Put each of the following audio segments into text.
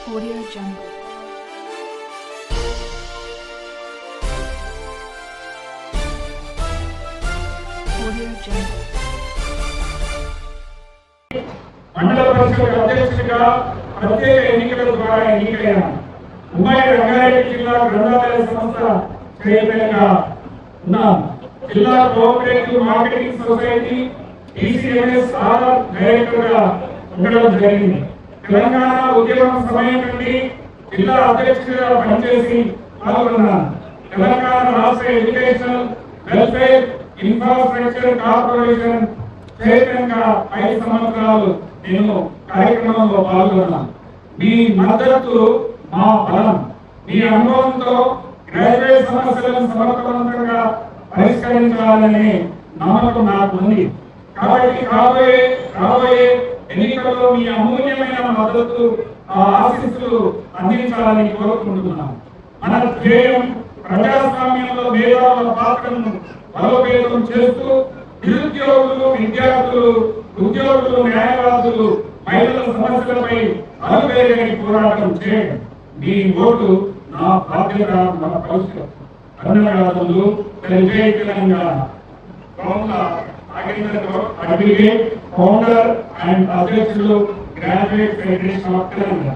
Audio Jungle. Audio Jungle. మండల పరిషత్ అధ్యక్షుడిగా ప్రత్యేక ఎన్నికల ద్వారా ఎన్నికైన ఉమ్మడి రంగారెడ్డి జిల్లా గ్రంథాలయ సంస్థ చైర్మన్గా ఉన్నాం. జిల్లా cooperative marketing society TCMS RR డైరెక్టర్గా ఉండడం జరిగింది. తెలంగాణ ఉద్యమం సమయం నుండి జిల్లా అధ్యక్షుడిగా పనిచేసి పాల్గొన్నాను. తెలంగాణ రాష్ట్ర educational welfare infrastructure corporation chairman గా 5 సంవత్సరాలు నేను కార్యక్రమంలో పాల్గొన్నాను. మీ మద్దతు మా బలం. మీ అనుభవంతో గ్రాడ్యుయేట్ సమస్యలను సమర్థవంతంగా పరిష్కరించాలనే నమ్మకం నాకు ఉంది. కాబట్టి రాబోయే ఎన్నికల్లో మీ అమూల్యమైన మద్దతు ఆశీస్సులు అందించాలని కోరుకుంటున్నాను. మన ధ్యేయం ప్రజాస్వామ్యంలో మేధావుల పాత్రను బలోపేతం చేస్తూ నిరుద్యోగులు, విద్యార్థులు, ఉద్యోగులు, న్యాయవాదులు, మహిళల సమస్యలపై అలువేరని పోరాటం చేయడం. మీ ఓటు నా బాధ్యత, మన భవిష్యత్. ధన్యవాదాలు. జై తెలంగాణ. ఫౌండర్ అండ్ అధ్యక్షులు గ్రాడ్యుయేట్ ఫెడరేషన్ ఆఫ్ తెలంగాణ.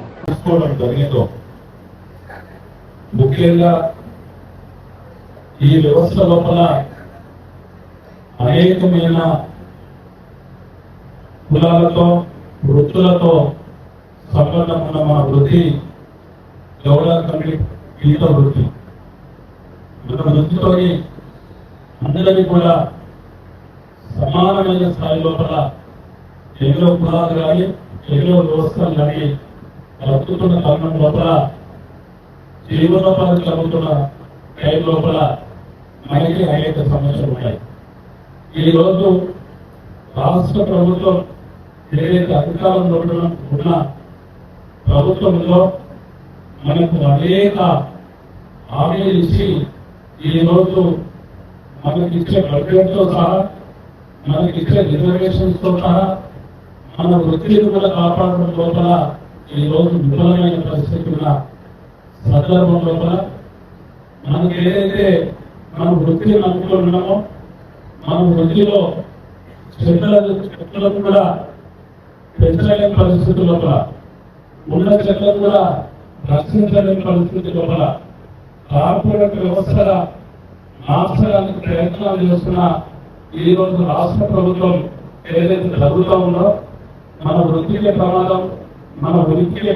ముఖ్యంగా ఈ వ్యవస్థ లోపల అనేకమైన కులాలతో, వృత్తులతో సంబంధం ఉన్న మన వృత్తి గీత వృత్తి. మన వృత్తితో అందరికీ కూడా సమానమైన స్థాయి లోపల ఎన్నో కులాలు కానీ ఎన్నో వ్యవస్థలు కానీ బ్రతుకుతున్న తరుణం లోపల, జీవనోపాధి కలుగుతున్న టైం లోపల మనకి అనేక సమస్యలు ఉన్నాయి. ఈరోజు రాష్ట్ర ప్రభుత్వం ఏదైతే అధికారంలో ఉన్న ప్రభుత్వంలో మనకు అనేక హామీలు ఇచ్చి ఈరోజు మనకిచ్చే బడ్జెట్తో సహా, మనకిచ్చే రిజర్వేషన్స్ తో సహా మన వృత్తిని కూడా కాపాడడం లోపల ఈరోజు విఫలమైన పరిస్థితి ఉన్న సందర్భం లోపల మనకి ఏదైతే మనం వృత్తిని నమ్ముకుంటున్నామో, మన వృత్తిలో చెట్లను కూడా పెంచలేని పరిస్థితి లోపల, ఉన్న చెట్లను కూడా రక్షించలేని పరిస్థితి లోపల కార్పొరేట్ వ్యవస్థల మార్చడానికి ప్రయత్నాలు చేస్తున్న ఈరోజు రాష్ట్ర ప్రభుత్వం ఏదైతే జరుగుతూ ఉందో మన వృత్తికే ప్రమాదం, మన వృత్తికే